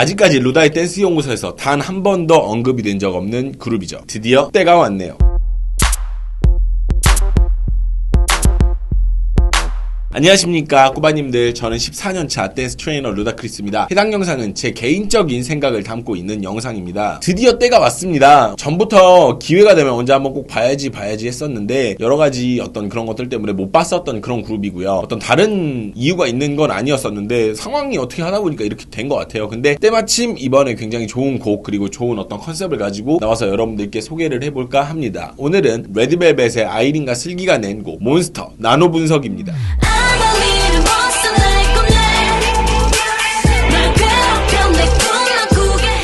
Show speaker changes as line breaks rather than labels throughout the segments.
아직까지 루다의 댄스 연구소에서 단 한 번도 언급이 된 적 없는 그룹이죠. 드디어 때가 왔네요. 안녕하십니까 꾸바님들, 저는 14년차 댄스 트레이너 루다크리스입니다. 해당 영상은 제 개인적인 생각을 담고 있는 영상입니다. 드디어 때가 왔습니다. 전부터 기회가 되면 언제 한번 꼭 봐야지 했었는데 여러가지 어떤 그런 것들 때문에 못 봤었던 그런 그룹이고요. 어떤 다른 이유가 있는 건 아니었었는데 상황이 어떻게 하다 보니까 이렇게 된 것 같아요. 근데 때마침 이번에 굉장히 좋은 곡 그리고 좋은 어떤 컨셉을 가지고 나와서 여러분들께 소개를 해볼까 합니다. 오늘은 레드벨벳의 아이린과 슬기가 낸 곡 몬스터 나노 분석입니다.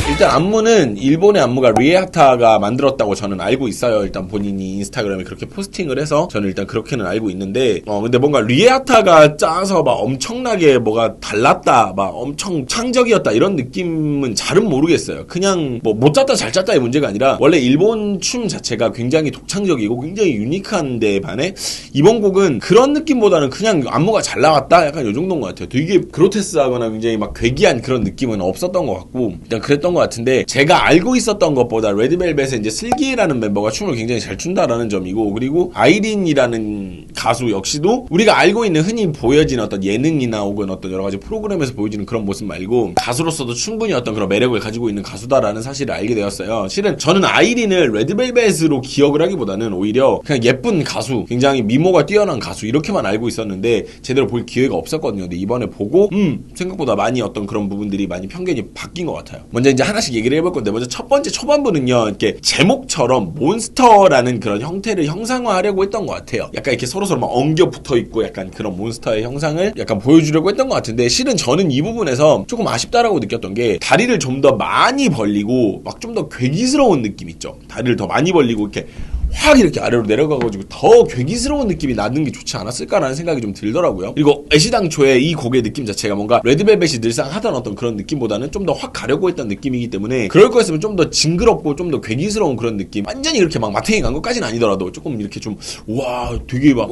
일단 안무는 일본의 안무가 리에하타가 만들었다고 저는 알고 있어요. 일단 본인이 인스타그램에 그렇게 포스팅을 해서 저는 일단 그렇게는 알고 있는데 근데 뭔가 리에하타가 짜서 막 엄청나게 뭐가 달랐다 막 엄청 창적이었다 이런 느낌은 잘은 모르겠어요. 그냥 뭐 못 짰다 잘 짰다의 문제가 아니라 원래 일본 춤 자체가 굉장히 독창적이고 굉장히 유니크한 데 반해 이번 곡은 그런 느낌보다는 그냥 안무가 잘 나왔다 약간 이 정도인 것 같아요. 되게 그로테스하거나 굉장히 막 괴기한 그런 느낌은 없었던 것 같고 일단 그랬던 것 같은데 제가 알고 있었던 것보다 레드벨벳의 이제 슬기라는 멤버가 춤을 굉장히 잘 춘다라는 점이고 그리고 아이린이라는 가수 역시도 우리가 알고 있는 흔히 보여지는 어떤 예능이나 혹은 어떤 여러 가지 프로그램에서 보여지는 그런 모습 말고 가수로서도 충분히 어떤 그런 매력을 가지고 있는 가수다라는 사실을 알게 되었어요. 실은 저는 아이린을 레드벨벳으로 기억을 하기보다는 오히려 그냥 예쁜 가수, 굉장히 미모가 뛰어난 가수 이렇게만 알고 있었는데 제대로 볼 기회가 없었거든요. 근데 이번에 보고 생각보다 많이 어떤 그런 부분들이 많이 편견이 바뀐 것 같아요. 먼저 이제 하나씩 얘기를 해볼 건데 먼저 첫 번째 초반부는요 이렇게 제목처럼 몬스터라는 그런 형태를 형상화하려고 했던 것 같아요. 약간 이렇게 서로서로 막 엉겨 붙어있고 약간 그런 몬스터의 형상을 약간 보여주려고 했던 것 같은데 실은 저는 이 부분에서 조금 아쉽다라고 느꼈던 게 다리를 좀 더 많이 벌리고 막 좀 더 괴기스러운 느낌 있죠. 다리를 더 많이 벌리고 이렇게 확 이렇게 아래로 내려가가지고 더 괴기스러운 느낌이 나는 게 좋지 않았을까라는 생각이 좀 들더라고요. 그리고 애시당초에 이 곡의 느낌 자체가 뭔가 레드벨벳이 늘상 하던 어떤 그런 느낌보다는 좀 더 확 가려고 했던 느낌이기 때문에 그럴 거였으면 좀 더 징그럽고 좀 더 괴기스러운 그런 느낌 완전히 이렇게 막 마탱이 간 것까지는 아니더라도 조금 이렇게 좀 우와 되게 막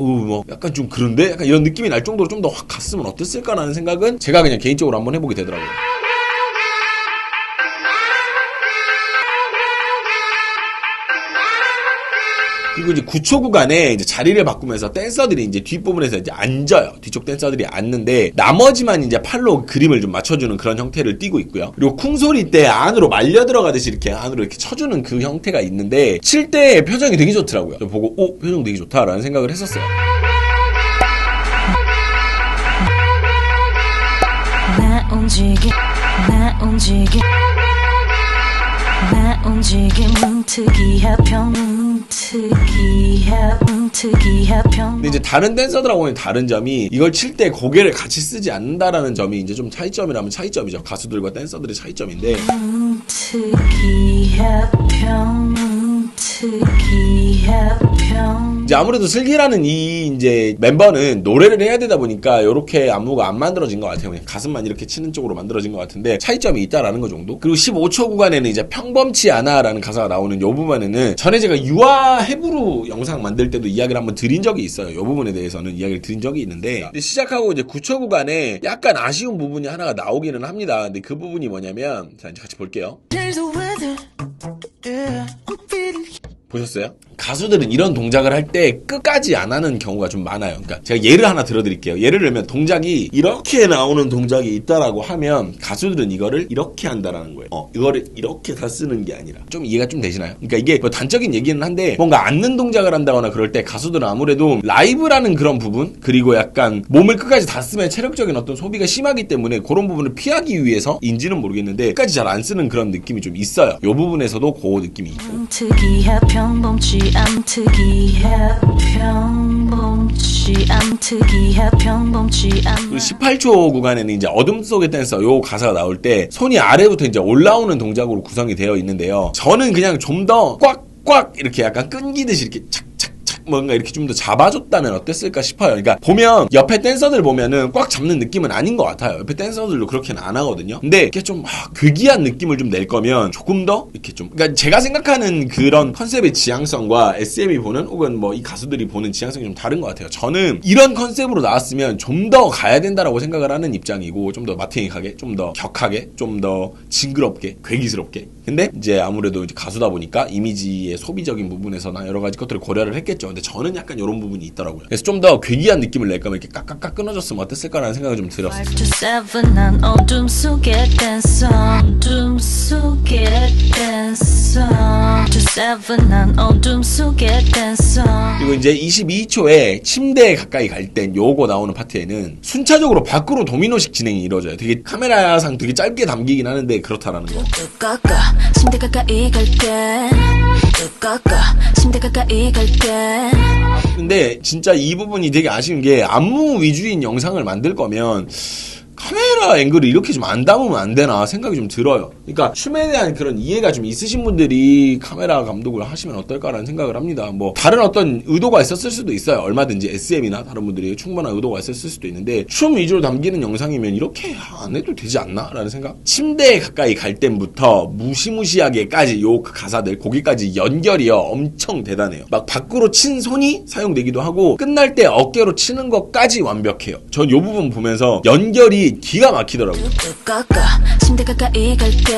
약간 좀 그런데? 약간 이런 느낌이 날 정도로 좀 더 확 갔으면 어땠을까라는 생각은 제가 그냥 개인적으로 한번 해보게 되더라고요. 그리고 이제 9초 구간에 이제 자리를 바꾸면서 댄서들이 이제 뒷부분에서 이제 앉아요. 뒤쪽 댄서들이 앉는데 나머지만 이제 팔로 그림을 좀 맞춰주는 그런 형태를 띠고 있고요. 그리고 쿵소리 때 안으로 말려 들어가듯이 이렇게 안으로 이렇게 쳐주는 그 형태가 있는데 칠 때 표정이 되게 좋더라고요. 저 보고 표정 되게 좋다라는 생각을 했었어요. 나 움직임 근데 이제 다른 댄서들하고는 다른 점이 이걸 칠 때 고개를 같이 쓰지 않는다라는 점이 이제 좀 차이점이라면 차이점이죠. 가수들과 댄서들의 차이점인데 이제 아무래도 슬기라는 이 이제 멤버는 노래를 해야 되다 보니까 이렇게 안무가 안 만들어진 것 같아요. 그냥 가슴만 이렇게 치는 쪽으로 만들어진 것 같은데 차이점이 있다라는 거 정도. 그리고 15초 구간에는 이제 평범치 않아라는 가사가 나오는 이 부분에는 전에 제가 유아 해부루 영상 만들 때도 이야기를 한번 드린 적이 있어요. 이 부분에 대해서는 이야기를 드린 적이 있는데 근데 시작하고 이제 9초 구간에 약간 아쉬운 부분이 하나가 나오기는 합니다. 근데 그 부분이 뭐냐면 자 이제 같이 볼게요. 보셨어요? 가수들은 이런 동작을 할 때 끝까지 안 하는 경우가 좀 많아요. 그러니까 제가 예를 하나 들어드릴게요. 예를 들면 동작이 이렇게 나오는 동작이 있다라고 하면 가수들은 이거를 이렇게 한다라는 거예요. 이거를 이렇게 다 쓰는 게 아니라 좀 이해가 좀 되시나요? 그러니까 이게 뭐 단적인 얘기는 한데 뭔가 앉는 동작을 한다거나 그럴 때 가수들은 아무래도 라이브라는 그런 부분 그리고 약간 몸을 끝까지 다 쓰면 체력적인 어떤 소비가 심하기 때문에 그런 부분을 피하기 위해서인지는 모르겠는데 끝까지 잘 안 쓰는 그런 느낌이 좀 있어요. 이 부분에서도 그 느낌이 있고 그리고 18초 구간에는 이제 어둠 속의 댄서 요 가사가 나올 때 손이 아래부터 이제 올라오는 동작으로 구성이 되어 있는데요. 저는 그냥 좀 더 꽉 이렇게 약간 끈기듯이 이렇게 착착착 뭔가 이렇게 좀 더 잡아줬다면 어땠을까 싶어요. 그러니까 보면 옆에 댄서들 보면은 꽉 잡는 느낌은 아닌 것 같아요. 옆에 댄서들도 그렇게는 안 하거든요. 근데 이게 좀 괴기한 느낌을 좀 낼 거면 조금 더 이렇게 좀, 그러니까 제가 생각하는 그런 컨셉의 지향성과 SM이 보는 혹은 뭐 이 가수들이 보는 지향성이 좀 다른 것 같아요. 저는 이런 컨셉으로 나왔으면 좀 더 가야 된다라고 생각을 하는 입장이고, 좀 더 마탱이하게, 좀 더 격하게, 좀 더 징그럽게, 괴기스럽게. 근데 이제 아무래도 이제 가수다 보니까 이미지의 소비적인 부분에서나 여러 가지 것들을 고려를 했겠죠. 근데 저는 약간 이런 부분이 있더라고요. 그래서 좀 더 괴기한 느낌을 낼 거면 이렇게 깍깍깍 끊어졌으면 어땠을까라는 생각이 좀 들었어요.
5 to 7 난 어둠 속에 댄서 어둠 속에 댄서 5 to 7 난 어둠 속에 댄서.
그리고 이제 22초에 침대에 가까이 갈 땐 요거 나오는 파트에는 순차적으로 밖으로 도미노식 진행이 이루어져요. 되게 카메라상 되게 짧게 담기긴 하는데 그렇다라는 거.
뚜까까 침대 가까이 갈게 뚜까까 침대 가까이 갈게.
근데 진짜 이 부분이 되게 아쉬운 게 안무 위주인 영상을 만들 거면 카메라 앵글을 이렇게 좀 안 담으면 안 되나 생각이 좀 들어요. 그러니까 춤에 대한 그런 이해가 좀 있으신 분들이 카메라 감독을 하시면 어떨까라는 생각을 합니다. 뭐 다른 어떤 의도가 있었을 수도 있어요. 얼마든지 SM이나 다른 분들이 충분한 의도가 있었을 수도 있는데 춤 위주로 담기는 영상이면 이렇게 안 해도 되지 않나라는 생각? 침대에 가까이 갈 땐부터 무시무시하게까지 요 가사들 거기까지 연결이요 엄청 대단해요. 막 밖으로 친 손이 사용되기도 하고 끝날 때 어깨로 치는 것까지 완벽해요. 전 요 부분 보면서 연결이 기가 막히더라고요.
뚜까까 침대 가까이 갈게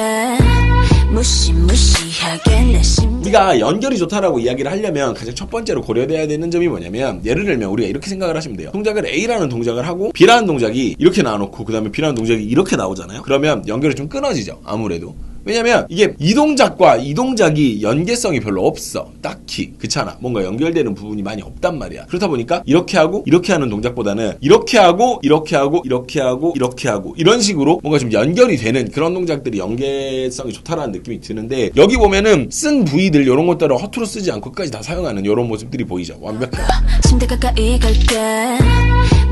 무시무시하게 내 심.
우리가 연결이 좋다라고 이야기를 하려면 가장 첫 번째로 고려돼야 되는 점이 뭐냐면, 예를 들면 우리가 이렇게 생각을 하시면 돼요. 동작을 A라는 동작을 하고 B라는 동작이 이렇게 나와놓고 그 다음에 B라는 동작이 이렇게 나오잖아요. 그러면 연결이 좀 끊어지죠. 아무래도. 왜냐면 이게 이 동작과 이 동작이 연계성이 별로 없어. 딱히. 그렇잖아. 뭔가 연결되는 부분이 많이 없단 말이야. 그렇다 보니까 이렇게 하고 이렇게 하는 동작보다는 이렇게 하고 이렇게 하고 이렇게 하고 이렇게 하고 이런 식으로 뭔가 좀 연결이 되는 그런 동작들이 연계성이 좋다라는 느낌이 드는데, 여기 보면은 쓴 부위들 이런 것들을 허투루 쓰지 않고 끝까지 다 사용하는 이런 모습들이 보이죠. 완벽해요.
침대 가까이 갈게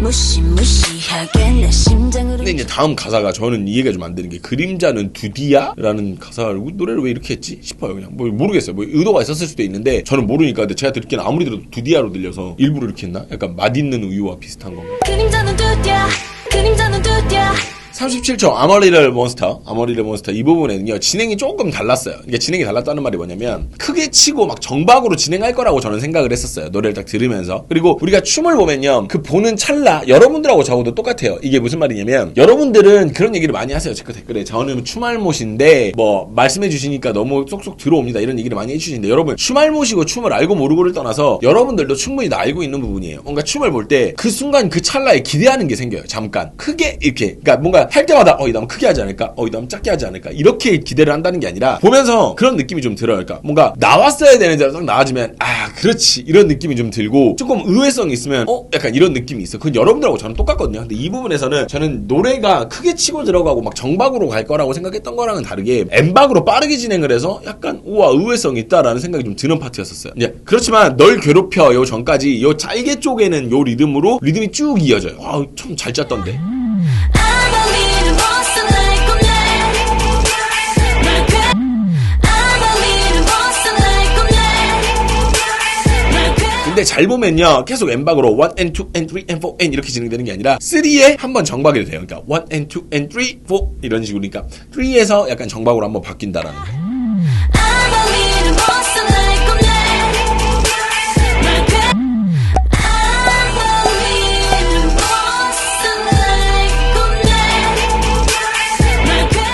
무시무시하게 내 심장으로.
근데 이제 다음 가사가 저는 이해가 좀 안 되는 게, 그림자는 두디야? 라는 가사를 노래를 왜 이렇게 했지 싶어요. 그냥 뭐 모르겠어요. 뭐 의도가 있었을 수도 있는데 저는 모르니까. 근데 제가 듣기에는 아무리 들어도 두디야로 들려서 일부러 이렇게 했나? 약간 맛있는 우유와 비슷한 건가?
그림자는 두디야 그림자는 두디야.
37초 아머리를 몬스터 이 부분에는요 진행이 조금 달랐어요. 그러니까 진행이 달랐다는 말이 뭐냐면, 크게 치고 막 정박으로 진행할 거라고 저는 생각을 했었어요. 노래를 딱 들으면서. 그리고 우리가 춤을 보면요 그 보는 찰나, 여러분들하고 저하고도 똑같아요. 이게 무슨 말이냐면, 여러분들은 그런 얘기를 많이 하세요. 제 댓글에 저는 춤알못인데 뭐 말씀해 주시니까 너무 쏙쏙 들어옵니다 이런 얘기를 많이 해주시는데, 여러분 춤알못이고 춤을 알고 모르고를 떠나서 여러분들도 충분히 다 알고 있는 부분이에요. 뭔가 춤을 볼 때 그 순간 그 찰나에 기대하는 게 생겨요. 잠깐 크게 이렇게, 그러니까 뭔가 할 때마다 이 다음 크게 하지 않을까? 이 다음 작게 하지 않을까? 이렇게 기대를 한다는 게 아니라 보면서 그런 느낌이 좀 들어요. 그러니까 뭔가 나왔어야 되는 대로 딱 나와주면 그렇지 이런 느낌이 좀 들고, 조금 의외성이 있으면 약간 이런 느낌이 있어. 그건 여러분들하고 저는 똑같거든요. 근데 이 부분에서는 저는 노래가 크게 치고 들어가고 막 정박으로 갈 거라고 생각했던 거랑은 다르게 M박으로 빠르게 진행을 해서 약간 우와 의외성이 있다라는 생각이 좀 드는 파트였었어요. 예, 그렇지만 널 괴롭혀 요 전까지 요 짧게 쪼개는 요 리듬으로 리듬이 쭉 이어져요. 참 잘 짰던데. 근데 잘 보면요 계속 M박으로 1 and 2 and 3 and 4 and 이렇게 진행되는 게 아니라 3에 한번 정박이 돼요. 그러니까 1 and 2 and 3, 4 이런 식으로. 그러니까 3에서 약간 정박으로 한번 바뀐다라는 거.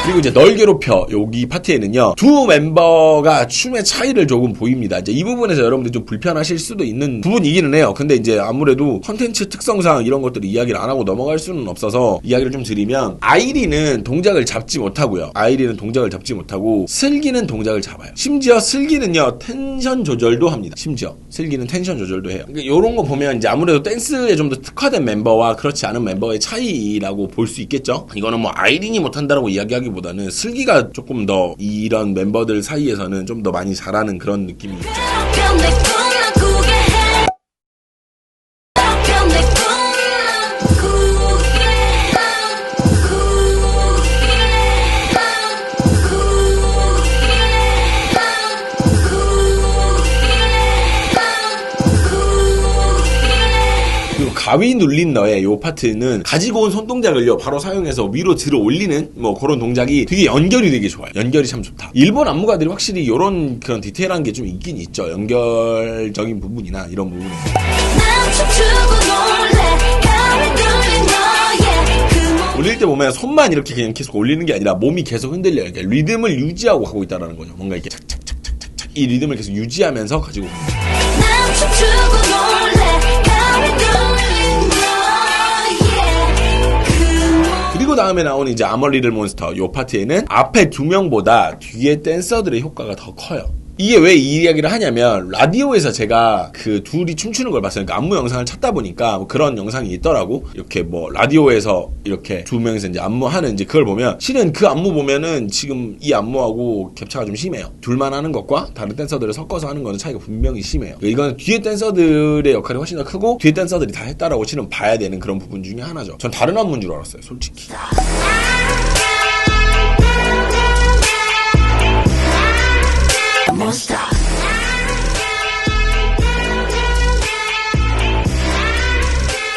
그리고 이제 널 괴롭혀 여기 파트에는요 두 멤버가 춤의 차이를 조금 보입니다. 이제 이 부분에서 여러분들 좀 불편하실 수도 있는 부분이기는 해요. 근데 이제 아무래도 컨텐츠 특성상 이런 것들을 이야기를 안 하고 넘어갈 수는 없어서 이야기를 좀 드리면, 아이리는 동작을 잡지 못하고요. 슬기는 동작을 잡아요. 심지어 슬기는요 텐션 조절도 합니다. 슬기는 텐션 조절도 해요. 그러니까 이런 거 보면 이제 아무래도 댄스에 좀 더 특화된 멤버와 그렇지 않은 멤버의 차이라고 볼 수 있겠죠. 이거는 뭐 아이린이 못한다라고 이야기하기보다는 슬기가 조금 더 이런 멤버들 사이에서는 좀 더 많이 잘하는 그런 느낌이 있죠. 가위 눌린 너의 요 파트는 가지고 온 손동작을요 바로 사용해서 위로 들어 올리는 뭐 그런 동작이 되게 연결이 되게 좋아요. 연결이 참 좋다. 일본 안무가들이 확실히 요런 그런 디테일한 게 좀 있긴 있죠. 연결적인 부분이나 이런 부분이.
난 춤추고 놀래 가위 눌린 너의 그
올릴 때 보면 손만 이렇게 그냥 계속 올리는 게 아니라 몸이 계속 흔들려요. 그러니까 리듬을 유지하고 가고 있다는 거죠. 뭔가 이렇게 착착착착착착 이 리듬을 계속 유지하면서 가지고
난 춤추고 놀래 가위 눌린 너의 그
그리고 다음에 나오는 이제 아머 리틀 몬스터 요 파트에는 앞에 두 명보다 뒤에 댄서들의 효과가 더 커요. 이게 왜 이 이야기를 하냐면 라디오에서 제가 그 둘이 춤추는 걸 봤어요. 그러니까 안무 영상을 찾다 보니까 뭐 그런 영상이 있더라고. 이렇게 뭐 라디오에서 이렇게 두 명이서 이제 안무하는 이제 그걸 보면 실은 그 안무 보면은 지금 이 안무하고 격차가 좀 심해요. 둘만 하는 것과 다른 댄서들을 섞어서 하는 거는 차이가 분명히 심해요. 이건 뒤에 댄서들의 역할이 훨씬 더 크고 뒤에 댄서들이 다 했다라고 실은 봐야 되는 그런 부분 중에 하나죠. 전 다른 안무인 줄 알았어요, 솔직히.
몬스터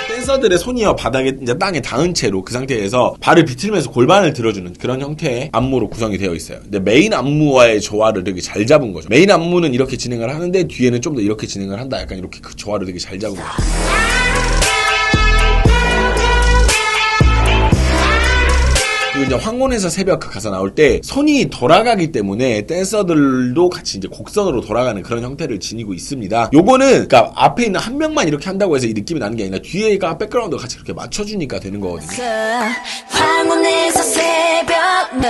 댄서들의 손이요 바닥에 이제 땅에 닿은 채로 그 상태에서 발을 비틀면서 골반을 들어주는 그런 형태의 안무로 구성이 되어 있어요. 근데 메인 안무와의 조화를 되게 잘 잡은 거죠. 메인 안무는 이렇게 진행을 하는데 뒤에는 좀 더 이렇게 진행을 한다. 약간 이렇게 그 조화를 되게 잘 잡은 거죠. 그리고 이제 황혼에서 새벽 그 가사 나올 때 손이 돌아가기 때문에 댄서들도 같이 이제 곡선으로 돌아가는 그런 형태를 지니고 있습니다. 요거는 그러니까 앞에 있는 한 명만 이렇게 한다고 해서 이 느낌이 나는 게 아니라 뒤에가 백그라운드 같이 그렇게 맞춰주니까 되는 거거든요.
황혼에서 새벽 너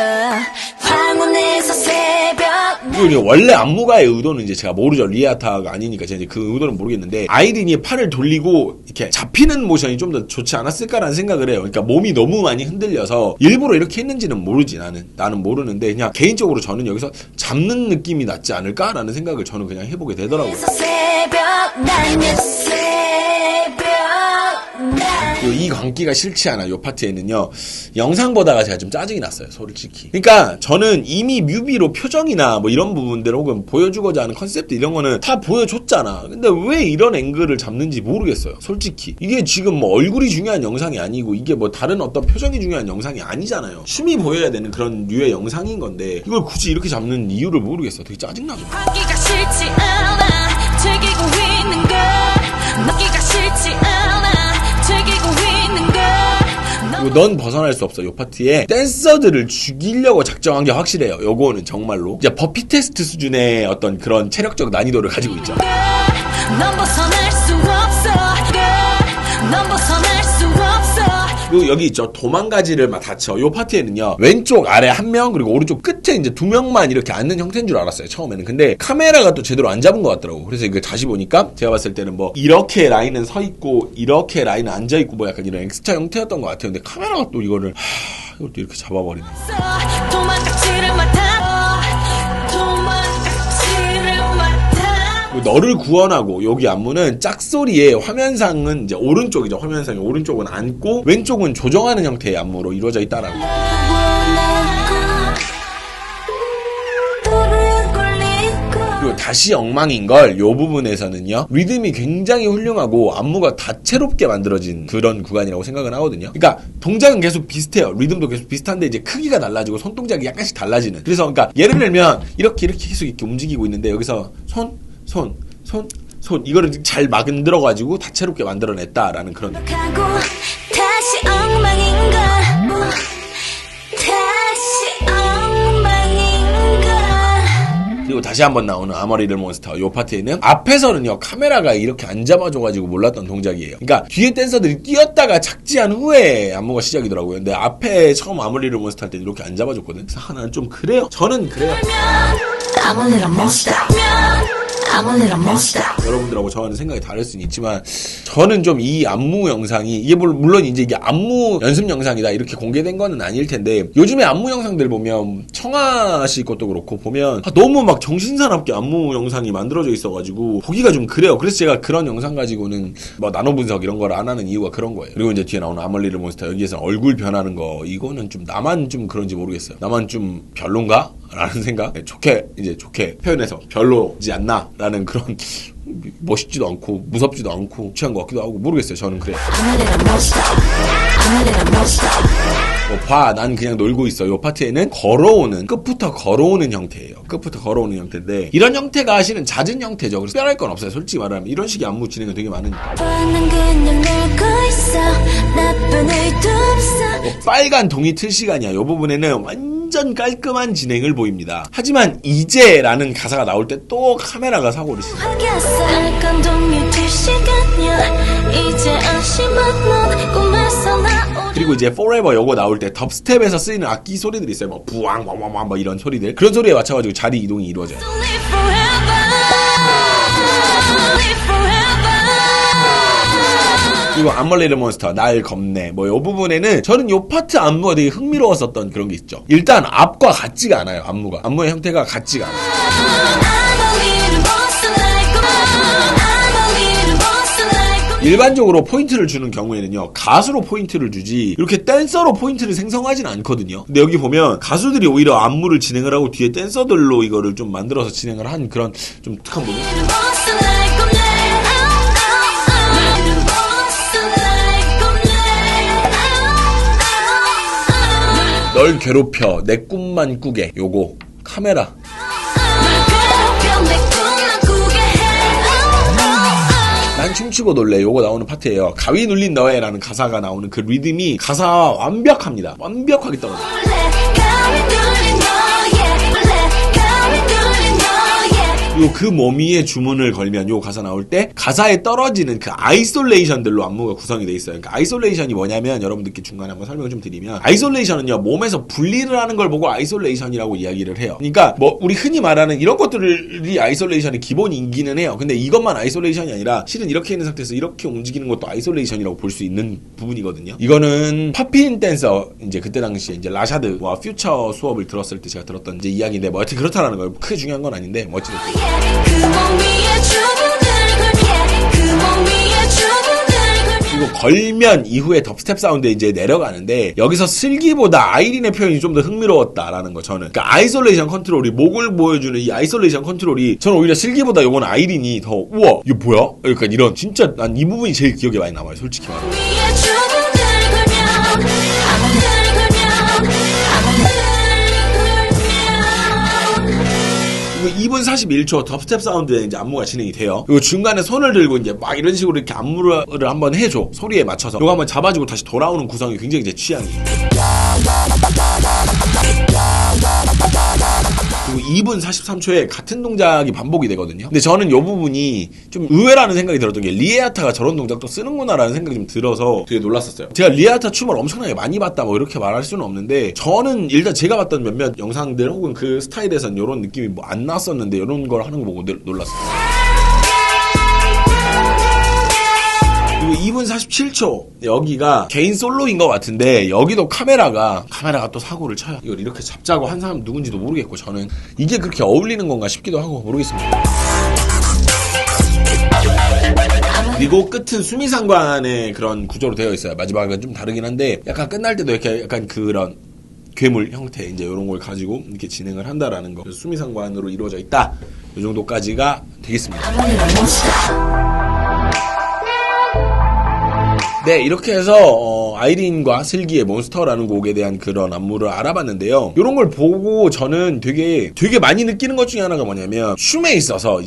황혼에서 새벽
그리고 이제 원래 안무가의 의도는 이제 제가 모르죠. 리아타가 아니니까 제가 이제 그 의도는 모르겠는데 아이린이 팔을 돌리고 이렇게 잡히는 모션이 좀 더 좋지 않았을까라는 생각을 해요. 그러니까 몸이 너무 많이 흔들려서 일부러 이렇게 했는지는 모르지. 나는 모르는데 그냥 개인적으로 저는 여기서 잡는 느낌이 낫지 않을까라는 생각을 저는 그냥 해보게 되더라고요.
새벽 날면 새벽 날
그리고 이 광기가 싫지 않아. 요 파트에는요 영상 보다가 제가 좀 짜증이 났어요, 솔직히. 그러니까 저는 이미 뮤비로 표정이나 뭐 이런 부분들 혹은 보여주고자 하는 컨셉트 이런 거는 다 보여줬잖아. 근데 왜 이런 앵글을 잡는지 모르겠어요, 솔직히. 이게 지금 뭐 얼굴이 중요한 영상이 아니고 이게 뭐 다른 어떤 표정이 중요한 영상이 아니잖아요. 춤이 보여야 되는 그런 류의 영상인 건데 이걸 굳이 이렇게 잡는 이유를 모르겠어. 되게 짜증나죠.
하기가 싫지 않아 즐기고 있는 걸 먹기가 싫지 않아 즐기고 있는 걸
그리고 넌 벗어날 수 없어. 요 파트에 댄서들을 죽이려고 작정한 게 확실해요. 요거는 정말로 이제 버피 테스트 수준의 어떤 그런 체력적 난이도를 가지고 있죠.
넌 벗어날 수 없어 넌 벗어날 수 없어
그리고 여기 있죠. 도망가지를 막 다쳐. 요 파트에는요. 왼쪽 아래 한 명 그리고 오른쪽 끝에 이제 두 명만 이렇게 앉는 형태인 줄 알았어요. 처음에는. 근데 카메라가 또 제대로 안 잡은 것 같더라고. 그래서 이거 다시 보니까 제가 봤을 때는 뭐 이렇게 라인은 서 있고 이렇게 라인은 앉아 있고 뭐 약간 이런 엑스트라 형태였던 것 같아요. 근데 카메라가 또 이거를 이것도 이렇게 잡아버리네.
도망가지를 맡아 도망가지를 맡아
그리고 너를 구원하고 여기 안무는 짝소리에 화면상은 이제 오른쪽이죠. 화면상이 오른쪽은 앉고 왼쪽은 조정하는 형태의 안무로 이루어져 있다라는 거. 그리고 다시 엉망인 걸 요 부분에서는요 리듬이 굉장히 훌륭하고 안무가 다채롭게 만들어진 그런 구간이라고 생각은 하거든요. 그러니까 동작은 계속 비슷해요. 리듬도 계속 비슷한데 이제 크기가 달라지고 손동작이 약간씩 달라지는. 그래서 그러니까 예를 들면 이렇게 계속 이렇게 움직이고 있는데 여기서 손 이거를 잘 만들어가지고 다채롭게 만들어냈다라는 그런 느낌.
하고 다시 엉망인가 다시 엉망인가
그리고 다시 한번 나오는 아머 리틀 몬스터 요 파트에는 앞에서는요 카메라가 이렇게 안 잡아줘가지고 몰랐던 동작이에요. 그러니까 뒤에 댄서들이 뛰었다가 착지한 후에 안무가 시작이더라고요. 근데 앞에 처음 아머 리틀 몬스터 할 때 이렇게 안 잡아줬거든. 그래서 나는 좀 그래요. 저는 그래요.
I'm a little monster I'm a little monster
여러분들하고 저와는 생각이 다를 수는 있지만 저는 좀 이 안무 영상이 이게 물론 이제 이게 안무 연습 영상이다 이렇게 공개된 거는 아닐 텐데 요즘에 안무 영상들 보면 청아 씨 것도 그렇고 보면 너무 막 정신사납게 안무 영상이 만들어져 있어가지고 보기가 좀 그래요. 그래서 제가 그런 영상 가지고는 뭐 나노 분석 이런 걸 안 하는 이유가 그런 거예요. 그리고 이제 뒤에 나오는 아머 리틀 몬스터 여기에서 얼굴 변하는 거 이거는 좀 나만 좀 그런지 모르겠어요. 나만 좀 별론가? 라는 생각. 네, 좋게 표현해서 별로지 않나 라는 그런 멋있지도 않고 무섭지도 않고 취한 것 같기도 하고 모르겠어요. 저는 그래요. 난 그냥 놀고 있어. 요 파트에는 끝부터 걸어오는 형태예요. 끝부터 걸어오는 형태인데 이런 형태가 실은 잦은 형태죠. 그래서 특별할 건 없어요. 솔직히 말하면 이런 식의 안무 진행은 되게 많으니까. 빨간 동이 틀 시간이야. 요 부분에는 완전 깔끔한 진행을 보입니다. 하지만 이제라는 가사가 나올 때 또 카메라가 사고를 치죠. 그리고 이제 Forever 요거 나올 때 덥스텝에서 쓰이는 악기 소리들이 있어요. 뭐 부왕 왕왕왕 뭐 이런 소리들. 그런 소리에 맞춰가지고 자리 이동이 이루어져요. 그리고 암멀레르 몬스터 날 겁내 뭐 요 부분에는 저는 요 파트 안무가 되게 흥미로웠었던 그런 게 있죠. 일단 앞과 같지가 않아요. 안무의 형태가 같지가 않아요. 일반적으로 포인트를 주는 경우에는요, 가수로 포인트를 주지 이렇게 댄서로 포인트를 생성하진 않거든요. 근데 여기 보면 가수들이 오히려 안무를 진행을 하고 뒤에 댄서들로 이거를 좀 만들어서 진행을 한 그런 좀 특한 부분. 널 괴롭혀 내 꿈만 꾸게 요거 카메라 난 춤추고 놀래 요거 나오는 파트예요. 가위 눌린 너에라는 가사가 나오는 그 리듬이 가사와 완벽합니다. 완벽하게 떨어져요. 그리고 그 몸 위에 주문을 걸면 요 가사 나올 때 가사에 떨어지는 그 아이솔레이션들로 안무가 구성이 돼 있어요. 그러니까 아이솔레이션이 뭐냐면 여러분들께 중간에 한번 설명을 좀 드리면 아이솔레이션은요 몸에서 분리를 하는 걸 보고 아이솔레이션이라고 이야기를 해요. 그러니까 뭐 우리 흔히 말하는 이런 것들이 아이솔레이션의 기본이기는 해요. 근데 이것만 아이솔레이션이 아니라 실은 이렇게 있는 상태에서 이렇게 움직이는 것도 아이솔레이션이라고 볼 수 있는 부분이거든요. 이거는 팝핀 댄서 이제 그때 당시에 이제 라샤드와 퓨처 수업을 들었을 때 제가 들었던 이제 이야기인데 뭐 여튼 그렇다라는 거예요. 크게 중요한 건 아닌데 뭐 어찌됐든 그리고 걸면 이후에 덥스텝 사운드에 이제 내려가는데 여기서 슬기보다 아이린의 표현이 좀 더 흥미로웠다라는 거 저는. 그러니까 아이솔레이션 컨트롤이 목을 보여주는 이 아이솔레이션 컨트롤이 저는 오히려 슬기보다 요건 아이린이 더 우와 이거 뭐야? 그러니까 이런 진짜 난 이 부분이 제일 기억에 많이 남아요. 솔직히 말하면. 2분 41초 덥스텝 사운드에 이제 안무가 진행이 돼요. 그리고 중간에 손을 들고 이제 막 이런 식으로 이렇게 안무를 한번 해줘. 소리에 맞춰서. 이거 한번 잡아주고 다시 돌아오는 구성이 굉장히 제 취향이에요. 그리고 2분 43초에 같은 동작이 반복이 되거든요. 근데 저는 이 부분이 좀 의외라는 생각이 들었던 게 리에하타가 저런 동작도 쓰는구나라는 생각이 좀 들어서 되게 놀랐었어요. 제가 리에하타 춤을 엄청나게 많이 봤다 뭐 이렇게 말할 수는 없는데 저는 일단 제가 봤던 몇몇 영상들 혹은 그 스타일에선 이런 느낌이 뭐 안 났었는데 이런 걸 하는 거 보고 놀랐어요. 그리고 2분 47초 여기가 개인 솔로인 것 같은데 여기도 카메라가 또 사고를 쳐요. 이걸 이렇게 잡자고 한 사람 누군지도 모르겠고 저는 이게 그렇게 어울리는 건가 싶기도 하고 모르겠습니다. 그리고 끝은 수미상관의 그런 구조로 되어 있어요. 마지막은 좀 다르긴 한데 약간 끝날 때도 이렇게 약간 그런 괴물 형태 이제 이런 걸 가지고 이렇게 진행을 한다라는 거. 수미상관으로 이루어져 있다. 이 정도까지가 되겠습니다. 네, 이렇게 해서 아이린과 슬기의 몬스터라는 곡에 대한 그런 안무를 알아봤는데요. 이런 걸 보고 저는 되게 많이 느끼는 것 중에 하나가 뭐냐면 춤에 있어서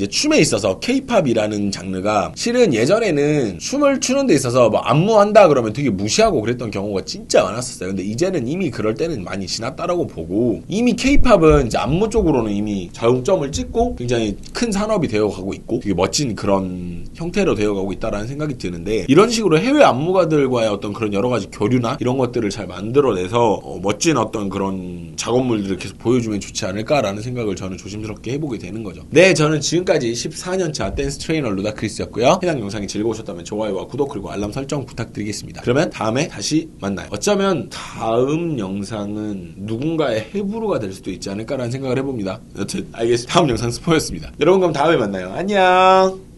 K-팝이라는 장르가 실은 예전에는 춤을 추는 데 있어서 뭐 안무한다 그러면 되게 무시하고 그랬던 경우가 진짜 많았었어요. 근데 이제는 이미 그럴 때는 많이 지났다라고 보고 이미 K-팝은 이제 안무 쪽으로는 이미 정점을 찍고 굉장히 큰 산업이 되어가고 있고 되게 멋진 그런 형태로 되어가고 있다라는 생각이 드는데 이런 식으로 해외 안무가들과의 어떤 그런 여러 가지 교류나 이런 것들을 잘 만들어내서 멋진 어떤 그런 작업물들을 계속 보여주면 좋지 않을까라는 생각을 저는 조심스럽게 해보게 되는 거죠. 네, 저는 지금까지 14년차 댄스 트레이너 루다크리스였고요. 해당 영상이 즐거우셨다면 좋아요와 구독 그리고 알람 설정 부탁드리겠습니다. 그러면 다음에 다시 만나요. 어쩌면 다음 영상은 누군가의 해부로가 될 수도 있지 않을까라는 생각을 해봅니다. 여튼 알겠습니다. 다음 영상 스포였습니다. 여러분 그럼 다음에 만나요. 안녕.